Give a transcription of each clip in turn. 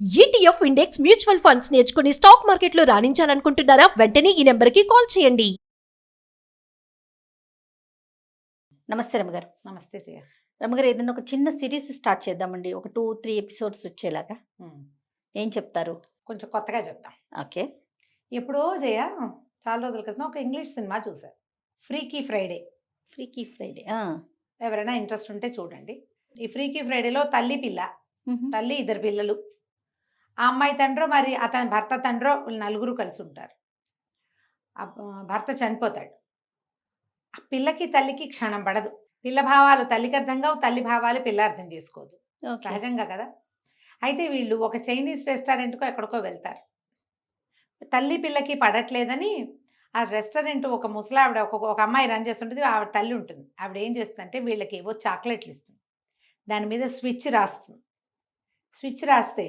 ETF index mutual funds నేర్చుకుని stock మార్కెట్లో రాణించాలనుకుంటున్నారా? వెంటనే ఈ నెంబర్కి కాల్ చేయండి. నమస్తే రమగారు. నమస్తే జయ. రమగారు, ఏదైనా ఒక చిన్న సిరీస్ స్టార్ట్ చేద్దామండి, ఒక 2-3 ఎపిసోడ్స్ వచ్చేలాగా. ఏం చెప్తారు? కొంచెం కొత్తగా చెప్తాం. ఓకే. ఎప్పుడో జయ చాలా రోజుల క్రితం ఒక ఇంగ్లీష్ సినిమా చూసా, ఫ్రీకీ ఫ్రైడే. ఫ్రీకీ ఫ్రైడే. ఎవరైనా ఇంట్రెస్ట్ ఉంటే చూడండి. ఈ ఫ్రీకీ ఫ్రైడేలో తల్లి పిల్ల, తల్లి ఇద్దరు పిల్లలు, ఆ అమ్మాయి తండ్రో మరి అతని భర్త తండ్రో వీళ్ళు నలుగురు కలిసి ఉంటారు. భర్త చనిపోతాడు. ఆ పిల్లకి తల్లికి క్షణం పడదు. పిల్ల భావాలు తల్లికి అర్థం కావు, తల్లి భావాలు పిల్ల అర్థం చేసుకోదు, సహజంగా కదా. అయితే వీళ్ళు ఒక చైనీస్ రెస్టారెంట్కో ఎక్కడికో వెళ్తారు. తల్లి పిల్లకి పడట్లేదని ఆ రెస్టారెంట్ ఒక ముసలావిడ ఒక అమ్మాయి రన్ చేస్తుంటుంది. ఆవిడ తల్లి ఉంటుంది. ఆవిడ ఏం చేస్తుందంటే వీళ్ళకి ఏవో చాక్లెట్లు ఇస్తుంది, దాని మీద స్విచ్ రాస్తుంది. స్విచ్ రాస్తే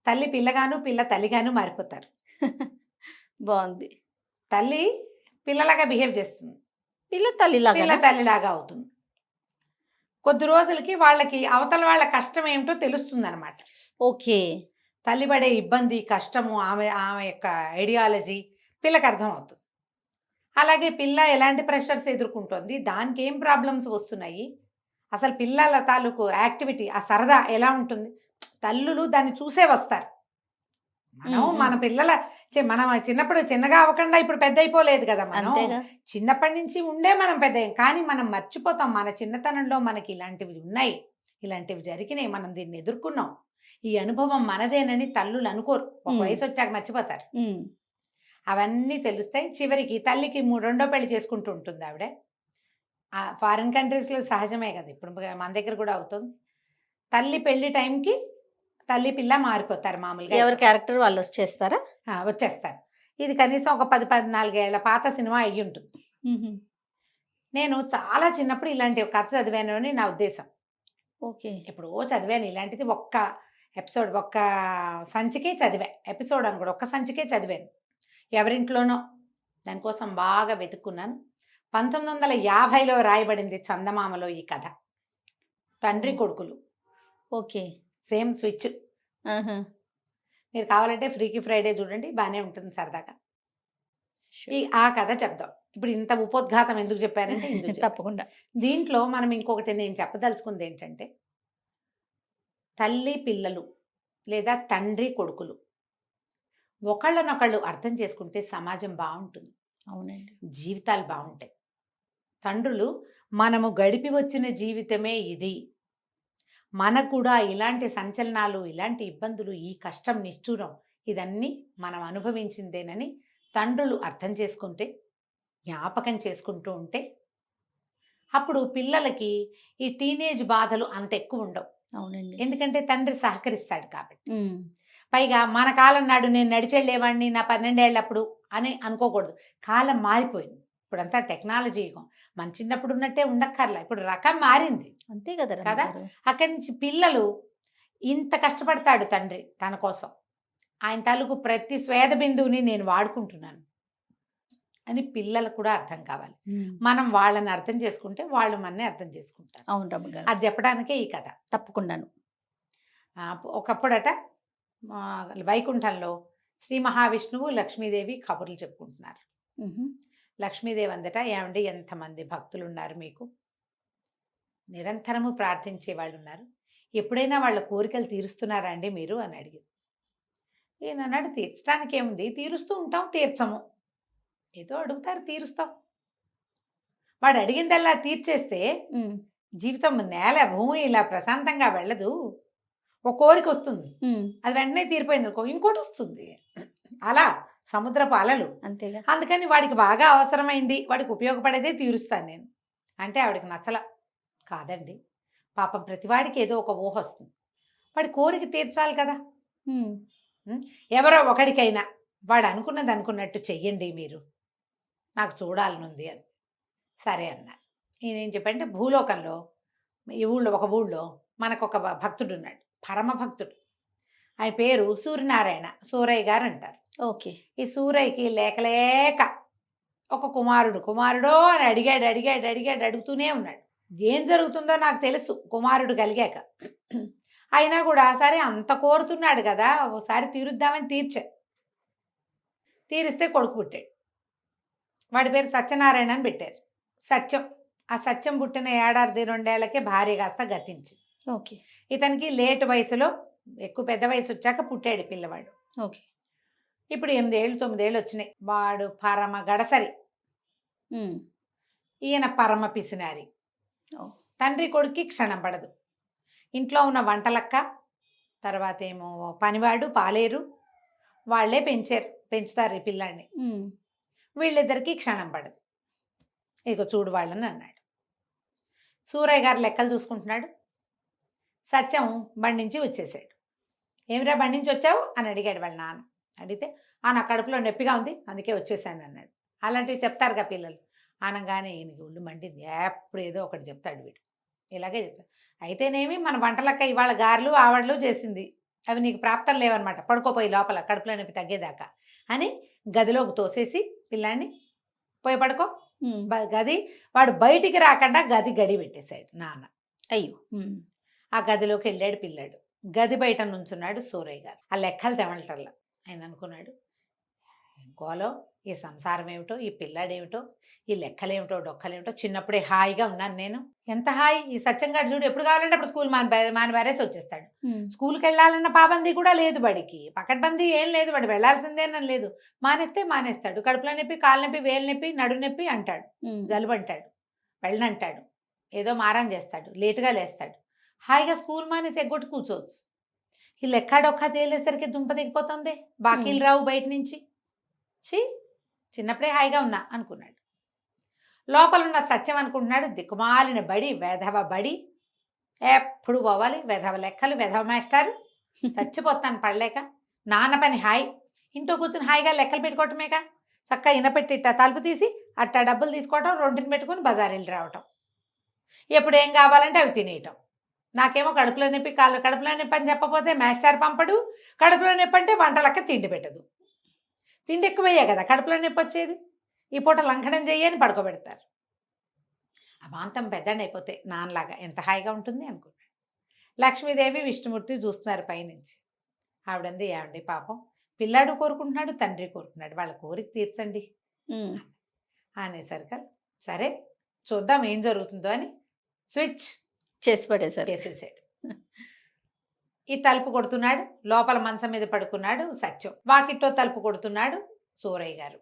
తల్లి పిల్లగాను పిల్ల తల్లిగాను మారిపోతారు. బాగుంది. తల్లి పిల్లలాగా బిహేవ్ చేస్తుంది, పిల్ల తల్లిలాగా పిల్ల తల్లిలాగా అవుతుంది. కొద్ది రోజులకి వాళ్ళకి అవతల వాళ్ళ కష్టం ఏమిటో తెలుస్తుంది అనమాట. ఓకే. తల్లి పడే ఇబ్బంది, కష్టము, ఆమె ఆమె యొక్క ఐడియాలజీ పిల్లకి అర్థం అవుతుంది. అలాగే పిల్ల ఎలాంటి ప్రెషర్స్ ఎదుర్కొంటుంది, దానికి ఏం ప్రాబ్లమ్స్ వస్తున్నాయి, అసలు పిల్లల తాలూకు యాక్టివిటీ, ఆ సరదా ఎలా ఉంటుంది, తల్లులు దాన్ని చూసే వస్తారు. మనం మన పిల్లల మనం చిన్నప్పుడు చిన్నగా అవ్వకుండా ఇప్పుడు పెద్ద అయిపోలేదు కదా. మనం చిన్నప్పటి నుంచి ఉండే మనం పెద్ద, కానీ మనం మర్చిపోతాం మన చిన్నతనంలో మనకి ఇలాంటివి ఉన్నాయి, ఇలాంటివి జరిగినాయి, మనం దీన్ని ఎదుర్కొన్నాం, ఈ అనుభవం మనదేనని తల్లులు అనుకోరు. ఒక వయసు వచ్చాక మర్చిపోతారు. అవన్నీ తెలుస్తాయి. చివరికి తల్లికి రెండో పెళ్లి చేసుకుంటూ ఉంటుంది ఆవిడ. ఫారిన్ కంట్రీస్లో సహజమే కదా, ఇప్పుడు మన దగ్గర కూడా అవుతుంది. తల్లి పెళ్లి టైంకి తల్లి పిల్ల మారిపోతారు మామూలుగా. ఎవరి క్యారెక్టర్ వాళ్ళు వచ్చేస్తారా? వచ్చేస్తారు. ఇది కనీసం ఒక 10-14 ఏళ్ల పాత సినిమా అయ్యి ఉంటుంది. నేను చాలా చిన్నప్పుడు ఇలాంటి ఒక కథ చదివాను అని నా ఉద్దేశం. ఓకే. ఎప్పుడో చదివాను ఇలాంటిది, ఒక్క ఎపిసోడ్, ఒక్క సంచికే చదివా. ఎపిసోడ్ అని కూడా ఒక్క సంచికే చదివాను, ఎవరింట్లోనో. దానికోసం బాగా వెతుక్కున్నాను. 1950లో రాయబడింది చందమామలో ఈ కథ. తండ్రి కొడుకులు. ఓకే. Same switch. మీరు కావాలంటే ఫ్రీకీ ఫ్రైడే చూడండి, బాగానే ఉంటుంది సరదాగా. ఆ కథ చెప్దాం. ఇప్పుడు ఇంత ఉపోద్ఘాతం ఎందుకు చెప్పానంటే తప్పకుండా దీంట్లో మనం ఇంకొకటి నేను చెప్పదలుచుకుంది ఏంటంటే, తల్లి పిల్లలు లేదా తండ్రి కొడుకులు ఒకళ్ళనొకళ్ళు అర్థం చేసుకుంటే సమాజం బాగుంటుంది. అవునండి, జీవితాలు బాగుంటాయి. తండ్రులు మనము గడిపి వచ్చిన జీవితమే ఇది, మనకు కూడా ఇలాంటి సంచలనాలు, ఇలాంటి ఇబ్బందులు, ఈ కష్టం, నిష్ఠూరం ఇదన్నీ మనం అనుభవించిందేనని తండ్రులు అర్థం చేసుకుంటే, జ్ఞాపకం చేసుకుంటూ ఉంటే, అప్పుడు పిల్లలకి ఈ టీనేజ్ బాధలు అంత ఎక్కువ ఉండవు. అవునండి, ఎందుకంటే తండ్రి సహకరిస్తాడు కాబట్టి. పైగా మన కాలం నాడు నేను నడిచెళ్ళేవాడిని నా 12 ఏళ్ళప్పుడు అని అనుకోకూడదు. కాలం మారిపోయింది, ఇప్పుడంతా టెక్నాలజీ యుగం. మన చిన్నప్పుడు ఉన్నట్టే ఉండక్కర్లా, ఇప్పుడు రకం మారింది. అంతే కదా కదా. అక్కడి నుంచి పిల్లలు ఇంత కష్టపడతాడు తండ్రి తన కోసం, ఆయన తాలూకు ప్రతి స్వేద బిందువుని నేను వాడుకుంటున్నాను అని పిల్లలకు కూడా అర్థం కావాలి. మనం వాళ్ళని అర్థం చేసుకుంటే వాళ్ళు మనని అర్థం చేసుకుంటారు. అవును రమ్మగారు, అది చెప్పడానికే ఈ కథ. తప్పకుండాను. ఒకప్పుడట వైకుంఠంలో శ్రీ మహావిష్ణువు లక్ష్మీదేవి కబుర్లు చెప్పుకుంటున్నారు. లక్ష్మీదేవి అందట, ఏమండి ఎంతమంది భక్తులు ఉన్నారు మీకు, నిరంతరము ప్రార్థించే వాళ్ళు ఉన్నారు, ఎప్పుడైనా వాళ్ళ కోరికలు తీరుస్తున్నారా అండి మీరు అని అడిగింది. ఈయన అన్నాడు, తీర్చడానికి ఏముంది, తీరుస్తూ ఉంటాం, తీర్చము, ఏదో అడుగుతారు తీరుస్తాం. వాడు అడిగిందల్లా తీర్చేస్తే జీవితం నేల భూమి ఇలా ప్రశాంతంగా వెళ్ళదు. ఒక కోరిక వస్తుంది, అది వెంటనే తీరిపోయింది అనుకో, ఇంకోటి వస్తుంది. అలా సముద్రపు అలలు. అంతేగా. అందుకని వాడికి బాగా అవసరమైంది, వాడికి ఉపయోగపడేదే తీరుస్తాను నేను అంటే ఆవిడకి నచ్చల. కాదండి, పాపం ప్రతివాడికి ఏదో ఒక ఊహ వస్తుంది, వాడి కోరిక తీర్చాలి కదా. ఎవరో ఒకడికైనా వాడు అనుకున్నది అనుకున్నట్టు చెయ్యండి మీరు, నాకు చూడాలనుంది అని. సరే అన్నారు. నేనేం చెప్పంటే, భూలోకంలో ఈ ఊళ్ళో ఒక ఊళ్ళో మనకు ఒక భక్తుడు ఉన్నాడు, పరమ భక్తుడు. ఆయన పేరు సూర్యనారాయణ, సూరయ్య గారు అంటారు. ఓకే. ఈ సూరయ్యకి లేక ఒక కుమారుడో అని అడిగాడు, అడుగుతూనే ఉన్నాడు. ఏం జరుగుతుందో నాకు తెలుసు కుమారుడు కలిగాక. అయినా కూడా సరే అంత కోరుతున్నాడు కదా, ఓసారి తీరుద్దామని తీరిస్తే కొడుకు పుట్టాడు. వాడి పేరు సత్యనారాయణ అని పెట్టారు. సత్యం. ఆ సత్యం పుట్టిన ఏడాది 2 ఏళ్లకే భార్య కాస్త గతించింది. ఓకే. ఇతనికి లేట్ వయసులో, ఎక్కువ పెద్ద వయసు వచ్చాక పుట్టాడు పిల్లవాడు. ఓకే. ఇప్పుడు 8 ఏళ్ళు 9 ఏళ్ళు వచ్చినాయి. వాడు పరమ గడసరి, ఈయన పరమ పిసినారి. తండ్రి కొడుక్కి క్షణం పడదు. ఇంట్లో ఉన్న వంటలక్క, తర్వాత ఏమో పనివాడు పాలేరు, వాళ్ళే పెంచుతారు ఈ పిల్లాడిని. వీళ్ళిద్దరికీ క్షణం పడదు. ఇక చూడు వాళ్ళని అన్నాడు. సూరయ్య గారు లెక్కలు చూసుకుంటున్నాడు. సత్యం బండి నుంచి వచ్చేసాడు. ఏమిరా బండి నుంచి వచ్చావు అని అడిగాడు వాళ్ళ నాన్న. అడిగితే నా కడుపులో నొప్పిగా ఉంది అందుకే వచ్చేసాను అన్నాడు. అలాంటివి చెప్తారుగా పిల్లలు. అనగానే ఈయనకి ఒళ్ళు మండింది. ఎప్పుడు ఏదో ఒకటి చెప్తాడు వీడు, ఇలాగే చెప్తాడు. అయితేనేమి మన వంటలక్క ఇవాళ గారెలు ఆవడలు చేసింది, అవి నీకు ప్రాప్తం లేవన్నమాట, పడుకోపోయి లోపల కడుపులో నొప్పి తగ్గేదాకా అని గదిలోకి తోసేసి పిల్లాడిని పోయి పడుకో, గది వాడు బయటికి రాకుండా గడి పెట్టేశాడు నాన్న. అయ్యో. ఆ గదిలోకి వెళ్ళాడు పిల్లాడు. గది బయట నుంచున్నాడు సూరయ్య గారు. ఆ లెక్కలు తెమలటల్లా. ఆయన అనుకున్నాడు, గోలో ఈ సంసారం ఏమిటో, ఈ పిల్లాడేమిటో, ఈ లెక్కలేమిటో డొక్కలేమిటో, చిన్నప్పుడే హాయిగా ఉన్నాను నేను, ఎంత హాయి. ఈ సత్యంగాడు చూడు ఎప్పుడు కావాలంటే అప్పుడు స్కూల్ మానిబారేసి వచ్చేస్తాడు. స్కూల్కి వెళ్ళాలన్న పాబంది కూడా లేదు బడికి, పకడ్బందీ ఏం లేదు, వాడు వెళ్ళాల్సిందేనని లేదు. మానేస్తాడు. కడుపులో నొప్పి, కాలు నొప్పి, వేలు నొప్పి, నడు నొప్పి అంటాడు, జలుబు అంటాడు, వెళ్ళనంటాడు, ఏదో మారం చేస్తాడు, లేటుగా లేస్తాడు. హాయిగా స్కూల్ మానేసి ఎగ్గొట్టి కూర్చోవచ్చు. ఈ లెక్కాడొక్క తేలేసరికి దుంప దిగిపోతుంది, బాకీలు రావు బయట నుంచి. చిన్నప్పుడే హాయిగా ఉన్నా అనుకున్నాడు. లోపలున్న సత్యం అనుకుంటున్నాడు, దిక్కుమాలిన బడి, వెధవ బడి, ఎప్పుడు పోవాలి, వెధవ లెక్కలు, వెధవ మాస్టారు, చచ్చిపోతాను పడలేక. నాన్న పని హాయి, ఇంట్లో కూర్చుని హాయిగా లెక్కలు పెట్టుకోవటమేక, చక్కగా ఇనపెట్టి ఇట్టా తలుపు తీసి అట్టా డబ్బులు తీసుకోవటం, రొంటిని పెట్టుకుని బజారీలు రావటం, ఎప్పుడు ఏం కావాలంటే అవి తినేయటం. నాకేమో కడుపులో నొప్పి, కడుపులో నొప్పి అని చెప్పపోతే మాస్టర్ పంపడు, కడుపులో నొప్పి అంటే వంటలక్క తిండి పెట్టదు. తిండి ఎక్కువయ్యే కదా కడుపులో నొప్పి వచ్చేది. ఈ పూట లంఘనం చెయ్యని పడుకోబెడతారు. అమాంతం పెద్దని అయిపోతే నాన్నలాగా ఎంత హాయిగా ఉంటుంది అనుకున్నాడు. లక్ష్మీదేవి విష్ణుమూర్తి చూస్తున్నారు పైనుంచి. ఆవిడంది, ఏమండి పాపం పిల్లాడు కోరుకుంటున్నాడు, తండ్రి కోరుకున్నాడు, వాళ్ళ కోరిక తీర్చండి అనేసరికి సరే చూద్దాం ఏం జరుగుతుందో అని స్విచ్ చేసేసాడు. ఈ తలుపు కొడుతున్నాడు, లోపల మంచం మీద పడుకున్నాడు సత్యం. వాకిట్లో తలుపు కొడుతున్నాడు సూరయ్య గారు.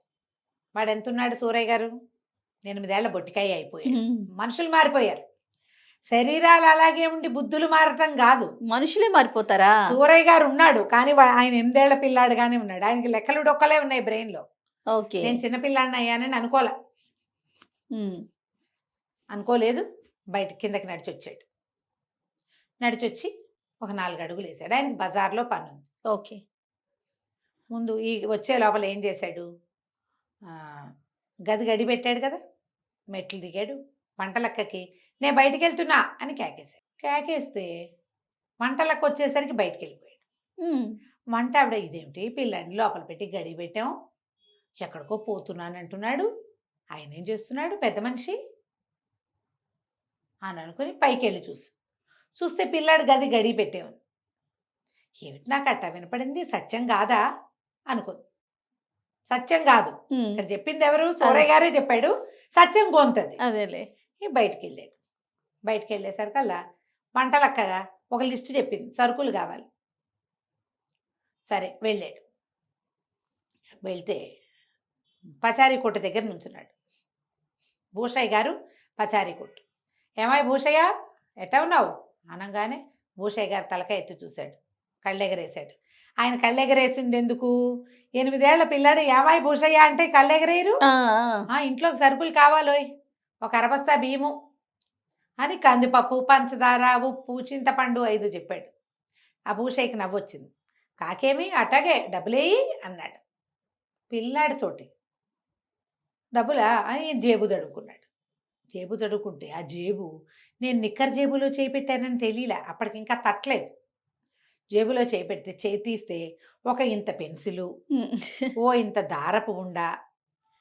వాడు ఎంతున్నాడు సూరయ్య గారు? 8 ఏళ్ల బొట్టికాయ అయిపోయాడు. మనుషులు మారిపోయారు. శరీరాలు అలాగే ఉండి బుద్ధులు మారటం కాదు, మనుషులే మారిపోతారా? సూరయ్య గారు ఉన్నాడు కానీ ఆయన 8 ఏళ్ల పిల్లాడుగానే ఉన్నాడు. ఆయనకి లెక్కలు డొక్కలే ఉన్నాయి బ్రెయిన్ లో. ఓకే. నేను చిన్నపిల్లాడిని అయ్యానని అనుకోలేదు. బయట కిందకి నడిచొచ్చి ఒక 4 అడుగులు వేసాడు. ఆయనకి బజార్లో పని ఉంది. ఓకే. ముందు ఈ వచ్చే లోపల ఏం చేశాడు, గడి పెట్టాడు కదా, మెట్లు దిగాడు. వంటలక్కకి నేను బయటికి వెళ్తున్నా అని కేకేస్తే వంటలక్క వచ్చేసరికి బయటికి వెళ్ళిపోయాడు. వంట ఆవిడ, ఇదేమిటి పిల్లాడిని లోపల పెట్టి గడి పెట్టాం, ఎక్కడికో పోతున్నాను అంటున్నాడు, ఆయన ఏం చేస్తున్నాడు పెద్ద మనిషి అని అనుకుని పైకి వెళ్ళి చూస్తే పిల్లాడు గడి పెట్టేవాడు. ఏమిటి నాకు అట్ట వినపడింది, సత్యం కాదా అనుకుంది. సత్యం కాదు, ఇక్కడ చెప్పింది ఎవరు? సూరయ్య గారే చెప్పాడు, సత్యం గొంతది. అదేలే. బయటికి వెళ్ళేసరికల్లా వంటలక్కగా ఒక లిస్టు చెప్పింది, సరుకులు కావాలి. సరే వెళ్తే పచారీ కొట్టు దగ్గర నుంచున్నాడు భూషయ్య గారు. పచారీ కొట్టు. ఏమాయి భూషయ్య ఎట్టా ఉన్నావు అనగానే భూషయ్య గారు తలకాయ ఎత్తి చూశాడు, కళ్ళెగరేశాడు. ఆయన కళ్ళెగరేసింది ఎందుకు? 8 ఏళ్ల పిల్లాడు ఏమాయి భూషయ్య అంటే కళ్ళెగరేయరు. ఇంట్లోకి సరుకులు కావాలోయ్, ఒక అరబస్తా బియ్యము అని కందిపప్పు, పంచదార, ఉప్పు, చింతపండు 5 చెప్పాడు. ఆ భూషయ్యకి నవ్వొచ్చింది. కాకేమి అట్టగే డబ్బులేయి అన్నాడు. పిల్లాడితోటి డబ్బులా అని జేబు తడుకుంటే ఆ జేబు నేను నిక్కర్ జేబులో చేయి పెట్టానని తెలియలే, అప్పటికి ఇంకా తట్టలేదు. జేబులో చేయి పెడితే చేయి తీస్తే ఒక ఇంత పెన్సిలు, ఓ ఇంత దారపు ఉండా,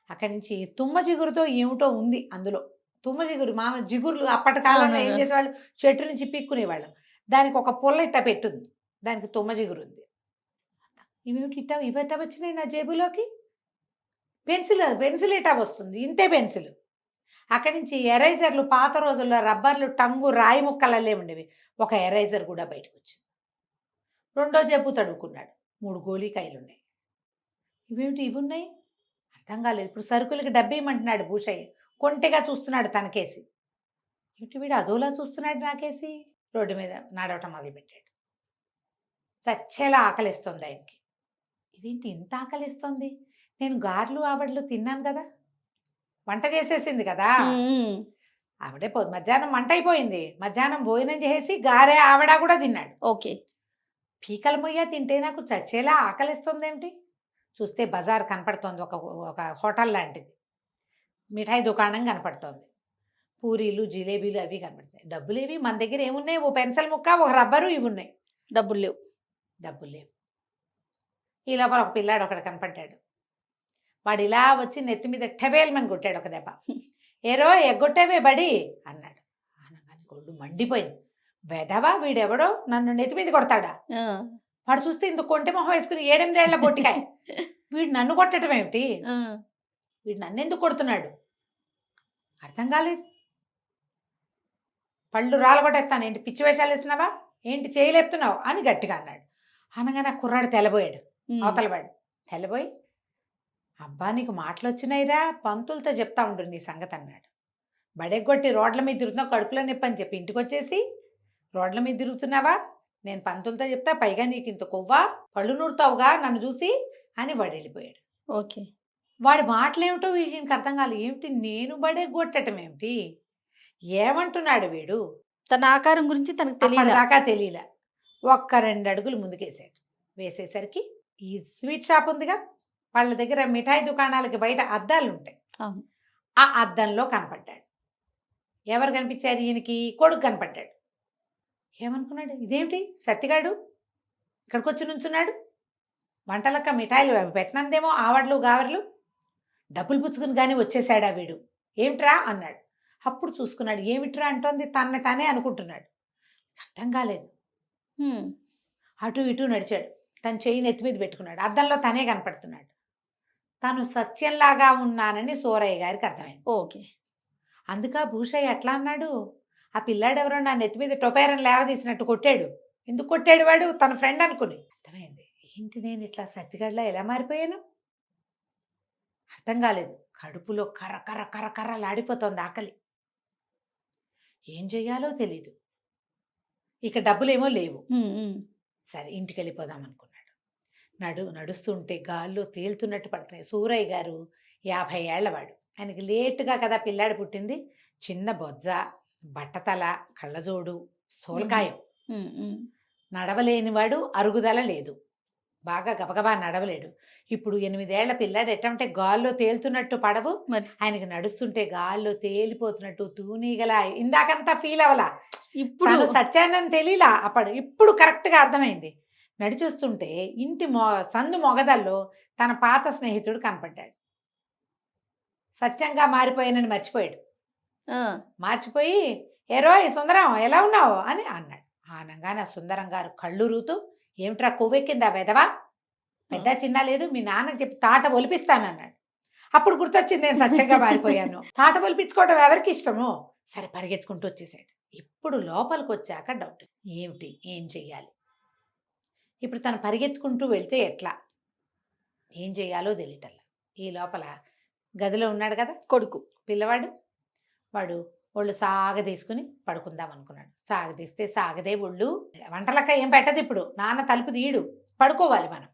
అక్కడి నుంచి తుమ్మ జిగురుతో ఏమిటో ఉంది అందులో. తుమ్మ జిగురు జిగురులు అప్పటి కాలంలో ఏం చేసేవాళ్ళు, చెట్టు నుంచి పిక్కునేవాళ్ళం. దానికి ఒక పుల్ల ఇట్ట పెట్టుంది, దానికి తుమ్మ జిగురుంది. ఇవేమిటి ఇవెట్ట వచ్చినాయి నా జేబులోకి? పెన్సిల్ ఇటా వస్తుంది, ఇంతే పెన్సిల్. అక్కడి నుంచి ఎరైజర్లు, పాత రోజుల్లో రబ్బర్లు, టంగు, రాయి ముక్కలల్లే ఉండేవి. ఒక ఎరైజర్ కూడా బయటకు వచ్చింది. రెండో జేబు తడుకున్నాడు, 3 గోళీకాయలు ఉన్నాయి. ఇవేమిటి ఇవి ఉన్నాయి? అర్థం కాలేదు. ఇప్పుడు సరుకులకి డబ్బు ఇవ్వమంటున్నాడు భూషయ్య. కొంటెగా చూస్తున్నాడు తనకేసి. ఏమిటి వీడు అదోలా చూస్తున్నాడు నాకేసి? రోడ్డు మీద నడవటం మొదలుపెట్టాడు. చచ్చేలా ఆకలిస్తుంది ఆయనకి. ఇదేంటి ఇంత ఆకలిస్తుంది? నేను గారెలు ఆవడలు తిన్నాను కదా, వంట చేసేసింది కదా ఆవిడే. మధ్యాహ్నం వంట అయిపోయింది, మధ్యాహ్నం భోజనం చేసి గారె ఆవిడ కూడా తిన్నాడు. ఓకే. పీకల మొయ్య తింటే నాకు చచ్చేలా ఆకలిస్తుంది ఏమిటి? చూస్తే బజార్ కనపడుతోంది, ఒక హోటల్ లాంటిది, మిఠాయి దుకాణం కనపడుతోంది, పూరీలు జిలేబీలు అవి కనపడుతున్నాయి. డబ్బులు ఏవి మన దగ్గర ఏమున్నాయి? ఓ పెన్సిల్ ముక్క, ఒక రబ్బరు, ఇవి ఉన్నాయి. డబ్బులు లేవు. ఈ లోపల ఒక పిల్లాడు ఒకడు కనపడ్డాడు. వాడు ఇలా వచ్చి నెత్తి మీద టెబేల్మని కొట్టాడు ఒక దెబ్బ. ఏరో ఎగ్గొట్టేవే బడి అన్నాడు. అనగానే గొడ్డు మండిపోయింది. వెదవా వీడెవడో నన్ను నెత్తి మీద కొడతాడా? వాడు చూస్తే ఇంత కొంటె మొహం వేసుకుని 7-8 ఏళ్ల బొట్టికాయ. వీడు నన్ను కొట్టడం ఏమిటి? వీడు నన్ను ఎందుకు కొడుతున్నాడు? అర్థం కాలేదు. పళ్ళు రాలగొట్టేస్తాను, ఏంటి పిచ్చి వేషాలు ఇస్తున్నావా, ఏంటి చేయలేపుతున్నావు అని గట్టిగా అన్నాడు. అనగానే ఆ కుర్రాడు తెల్లబోయాడు. అవతలవాడు తెల్లబోయి, అబ్బా నీకు మాటలు వచ్చినాయిరా, పంతులతో చెప్తా ఉండు నీ సంగతి అన్నాడు. బడెగ్గొట్టి రోడ్ల మీద తిరుగుతున్నావు, కడుపులో నొప్పి అని చెప్పి ఇంటికి వచ్చేసి రోడ్ల మీద తిరుగుతున్నావా, నేను పంతులతో చెప్తా, పైగా నీకు ఇంత కొవ్వా, పళ్ళు నూరుతావుగా నన్ను చూసి అని వాడు వెళ్ళిపోయాడు. ఓకే. వాడి మాటలేమిటో వీడికి అర్థం కాలేదు. ఏమిటి నేను బడెగ్గొట్టడం ఏమిటి, ఏమంటున్నాడు వీడు? తన ఆకారం గురించి తనకు తెలియదు. దాకా తెలియలే. 1-2 అడుగులు ముందుకేసాడు. వేసేసరికి ఈ స్వీట్ షాప్ ఉందిగా, వాళ్ళ దగ్గర మిఠాయి దుకాణాలకి బయట అద్దాలు ఉంటాయి. ఆ అద్దంలో కనపడ్డాడు. ఎవరు కనిపించారు ఈయనకి? కొడుకు కనపడ్డాడు. ఏమనుకున్నాడు, ఇదేమిటి సత్తిగాడు ఇక్కడికి వచ్చి నుంచున్నాడు, వంటలక్క మిఠాయిలు అవి పెట్టనందేమో, ఆవడ్లు గావర్లు, డబ్బులు పుచ్చుకుని కానీ వచ్చేసాడా వీడు, ఏమిట్రా అన్నాడు. అప్పుడు చూసుకున్నాడు, ఏమిట్రా అంటోంది, తన తానే అనుకుంటున్నాడు. అర్థం కాలేదు. అటు ఇటు నడిచాడు. తను చెయ్యి నెత్తి మీద పెట్టుకున్నాడు. అద్దంలో తనే కనపడుతున్నాడు. తను సత్యంలాగా ఉన్నానని సూరయ్య గారికి అర్థమైంది. ఓకే. అందుక భూషయ్య ఎట్లా అన్నాడు, ఆ పిల్లాడెవరో నా నెత్తి మీద టొపేరని లేవదీసినట్టు కొట్టాడు. ఎందుకు కొట్టాడు వాడు? తన ఫ్రెండ్ అనుకుని. అర్థమైంది. ఏంటి నేను ఇట్లా సత్తిగడ్లా ఎలా మారిపోయాను? అర్థం కాలేదు. కడుపులో కర్ర కర్ర కర్ర కర్రలాడిపోతోంది ఆకలి. ఏం చెయ్యాలో తెలీదు. ఇక డబ్బులేమో లేవు. సరే ఇంటికి వెళ్ళిపోదాం అనుకున్నాడు. నడుస్తుంటే గాల్లో తేలుతున్నట్టు పడుతున్నాయి. సూరయ్య గారు 50 ఏళ్లవాడు. ఆయనకి లేటుగా కదా పిల్లాడు పుట్టింది. చిన్న బొజ్జ, బట్టతల, కళ్ళజోడు, స్థూలకాయం. నడవలేనివాడు, అరుగుదల లేదు, బాగా గబగబా నడవలేడు. ఇప్పుడు 8 ఏళ్ల పిల్లాడు ఎట్టంటే గాల్లో తేలుతున్నట్టు పడవు, ఆయనకి నడుస్తుంటే గాల్లో తేలిపోతున్నట్టు తూనీగలా. ఇందాకంతా ఫీల్ అవ్వలా, ఇప్పుడు సత్యాన్ని తెలియలా అప్పుడు. ఇప్పుడు కరెక్ట్గా అర్థమైంది. నడిచొస్తుంటే ఇంటి సందు మొగదల్లో తన పాత స్నేహితుడు కనపడ్డాడు. సత్యంగా మారిపోయానని మర్చిపోయాడు. మార్చిపోయి, ఏరోయ్ సుందరం ఎలా ఉన్నావు అని అన్నాడు. ఆనంగానే ఆ సుందరం గారు కళ్ళు రూతూ, ఏమిట్రా కొవ్వెక్కిందా వెదవా, పెద్ద చిన్న లేదు, మీ నాన్నకి చెప్పి తాట ఒలిపిస్తానన్నాడు. అప్పుడు గుర్తొచ్చింది, నేను సత్యంగా మారిపోయాను. తాట ఒలిపించుకోవడం ఎవరికి ఇష్టమో. సరే పరిగెత్తుకుంటూ వచ్చేసాడు. ఇప్పుడు లోపలికి వచ్చాక డౌట్, ఏమిటి ఏం చెయ్యాలి? ఇప్పుడు తను పరిగెత్తుకుంటూ వెళ్తే ఎట్లా, ఏం చెయ్యాలో తెలియటల్లా. ఈ లోపల గదిలో ఉన్నాడు కదా కొడుకు, పిల్లవాడు. వాడు ఒళ్ళు సాగదీసుకుని పడుకుందాం అనుకున్నాడు. సాగదీస్తే సాగదే ఒళ్ళు. వంటలక్క ఏం పెట్టదు ఇప్పుడు, నాన్న తలుపు తీయడు, పడుకోవాలి మనం.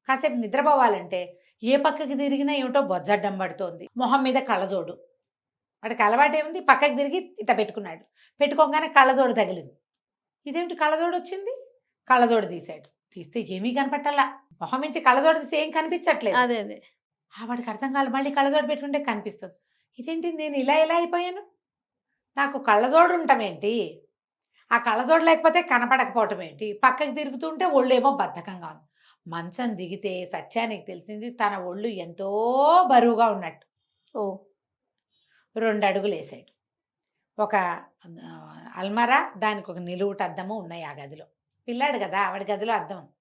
కాసేపు నిద్రపోవాలంటే ఏ పక్కకి తిరిగినా ఏమిటో బొజ్జడ్డం పడుతోంది. మొహం మీద కళ్ళజోడు. వాడికి అలవాటు ఏముంది, పక్కకి తిరిగి ఇట్ట పెట్టుకున్నాడు. పెట్టుకోగానే కళ్ళజోడు తగిలింది. ఇదేమిటి కళ్ళజోడు వచ్చింది? కళ్ళజోడు తీశాడు. తీస్తే ఏమీ కనపట్టాలా. మొహం నుంచి కళ్ళజోడు తీస్తే ఏం కనిపించట్లేదు. అదే అదే వాడికి అర్థం కాదు. మళ్ళీ కళ్ళజోడు పెట్టుకుంటే కనిపిస్తుంది. ఇదేంటి నేను ఇలా ఎలా అయిపోయాను, నాకు కళ్ళజోడు ఉండటమేంటి, ఆ కళ్ళజోడు లేకపోతే కనపడకపోవటం ఏంటి, పక్కకి తిరుగుతుంటే ఒళ్ళు ఏమో బద్ధకంగా ఉంది. మంచం దిగితే సత్యానికి తెలిసింది తన ఒళ్ళు ఎంతో బరువుగా ఉన్నట్టు. 2 అడుగులు వేసాడు. ఒక అల్మరా, దానికి ఒక నిలువుట అద్దము ఉన్నాయి ఆ గదిలో. పిల్లాడు కదా, ఆవిడ గదిలో అద్దం ఉంది.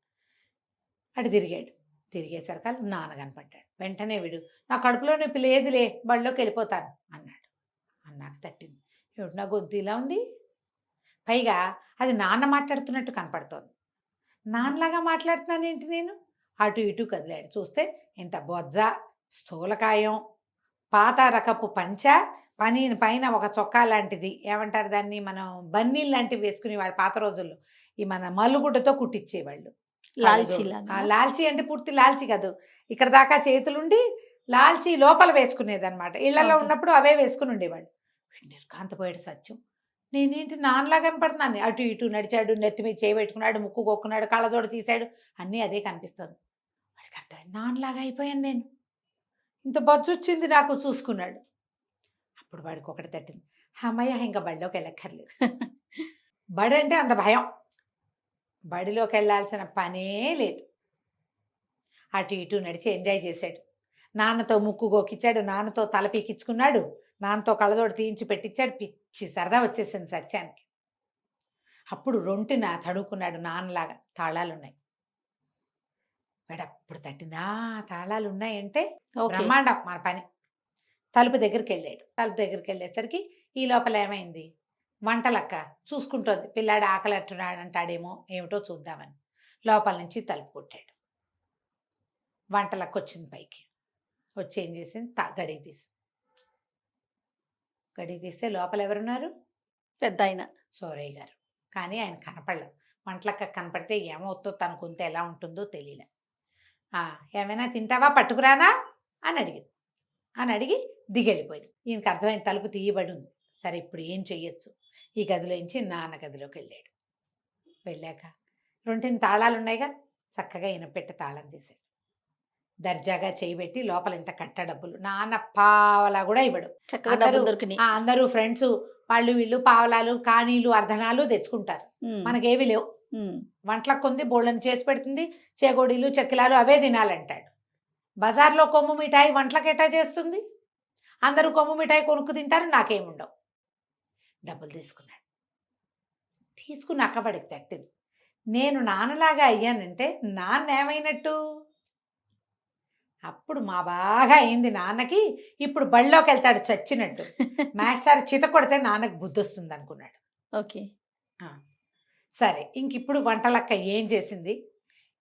అటు తిరిగాడు. తిరిగేసరికి నాన్న కనపడ్డాడు. వెంటనే వీడు, నా కడుపులో నొప్పి లేదులే, బళ్ళలోకి వెళ్ళిపోతాను అన్నాడు. అన్నాక తట్టింది. ఏమిటి నా గొంతు ఇలా ఉంది? పైగా అది నాన్న మాట్లాడుతున్నట్టు కనపడుతోంది. నాన్నలాగా మాట్లాడుతున్నానేంటి నేను? అటు ఇటు కదిలాడు. చూస్తే ఇంత బొజ్జ, స్థూలకాయం, పాత రకపు పంచ, పైన ఒక చొక్కా లాంటిది, ఏమంటారు దాన్ని, మనం బన్నీలు లాంటివి వేసుకునేవాళ్ళు పాత రోజుల్లో. ఈ మన మల్లుగుడ్డతో కుట్టించేవాళ్ళు. లాల్చీ లాల్చీ అంటే పూర్తి లాల్చీ కాదు, ఇక్కడ దాకా చేతులుండి లాల్చీ లోపల వేసుకునేది అనమాట. ఇళ్లలో Okay. ఉన్నప్పుడు అవే వేసుకుని ఉండేవాళ్ళు. నిర్కాంతపోయాడు సత్యం. నేనేంటి నాన్నలా కనపడుతున్నాను. అటు ఇటు నడిచాడు, నెత్తి మీద చేయి పెట్టుకున్నాడు, ముక్కు కొక్కున్నాడు, కళ్ళజోడు తీశాడు, అన్నీ అదే కనిపిస్తుంది. వాడికి అర్థమైంది, నాన్నలాగా అయిపోయాను నేను, ఇంత బొజ్జు వచ్చింది నాకు చూసుకున్నాడు. అప్పుడు వాడికి ఒకటి తట్టింది, అమ్మయ్య ఇంకా బడిలోకి వెళ్ళక్కర్లేదు. బడి అంటే అంత భయం, బడిలోకి వెళ్ళాల్సిన పనే లేదు. అటు ఇటు నడిచి ఎంజాయ్ చేశాడు. నాన్నతో ముక్కు గోకిచ్చాడు, నాన్నతో తల పీకించుకున్నాడు, నాన్నతో కళ్ళజోడు తీయించి పెట్టించాడు. పిచ్చి సరదా వచ్చేసింది సత్యానికి. అప్పుడు రొంటిన తడుకున్నాడు నాన్నలాగా. తాళాలున్నాయి. వాడప్పుడు తట్టిందా, తాళాలు ఉన్నాయంటే బ్రహ్మాండం మన పని. తలుపు దగ్గరికి వెళ్ళాడు. తలుపు దగ్గరికి వెళ్ళేసరికి ఈ లోపల ఏమైంది, వంటలక్క చూసుకుంటోంది. పిల్లాడు ఆకలి అంటాడేమో ఏమిటో చూద్దామని లోపల నుంచి తలుపు కొట్టాడు. వంటలక్క వచ్చింది పైకి. వచ్చి ఏం చేసింది, గడి తీస్తే లోపల ఎవరున్నారు, పెద్ద ఆయన సోరయ్య గారు. కానీ ఆయన కనపడలేదు. వంటలక్క కనపడితే ఏమవుతుందో, తన కొంత ఎలా ఉంటుందో తెలియలే. ఏమైనా తింటావా, పట్టుకురానా అని అడిగి దిగెళ్ళిపోయింది. ఈయనకి అర్థమైన తలుపు తీయబడి ఉంది. సరే ఇప్పుడు ఏం చెయ్యొచ్చు, ఈ గదిలోంచి నాన్న గదిలోకి వెళ్ళాడు. వెళ్ళాక రొంటిని తాళాలు ఉన్నాయిగా, చక్కగా ఈయన పెట్టి తాళం తీసాడు. దర్జాగా చేయబెట్టి లోపల ఇంత కట్ట డబ్బులు, నాన్న పావలా కూడా ఇవ్వడు. చక్కగా డబ్బులు దొరికినాయి. అందరూ ఫ్రెండ్స్ వాళ్ళు వీళ్ళు పావలాలు, కానీలు, అర్ధనాలు తెచ్చుకుంటారు. మనకేవి లేవు. వంటలకు కొంది బోళ్ళని చేసి పెడుతుంది, చేగోడీలు చెక్కిలాలు అవే తినాలంటాడు. బజార్లో కొమ్ము మిఠాయి వంటలకు ఎట్టా చేస్తుంది? అందరూ కొమ్ము మిఠాయి కొనుక్కు తింటారు, నాకేముండవు. డబ్బులు తీసుకుని అక్కబడికి తట్టింది. నేను నాన్నలాగా అయ్యానంటే నాన్న ఏమైనట్టు? అప్పుడు మా బాగా అయింది నాన్నకి. ఇప్పుడు బళ్ళలోకి వెళ్తాడు చచ్చినట్టు. మాస్టర్ చిత కొడితే నాన్నకు బుద్ధి వస్తుంది అనుకున్నాడు. ఓకే, సరే ఇంకిప్పుడు వంటలక్క ఏం చేసింది,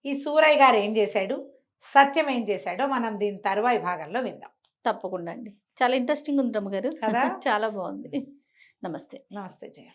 ఈ సూరయ్య గారు ఏం చేశాడు, సత్యం ఏం చేశాడో మనం దీని తరువాయి భాగంలో విందాం. తప్పకుండా అండి. చాలా ఇంట్రెస్టింగ్ ఉంది రమ్మగారు కదా. చాలా బాగుంది. నమస్తే. నమస్తే జయ.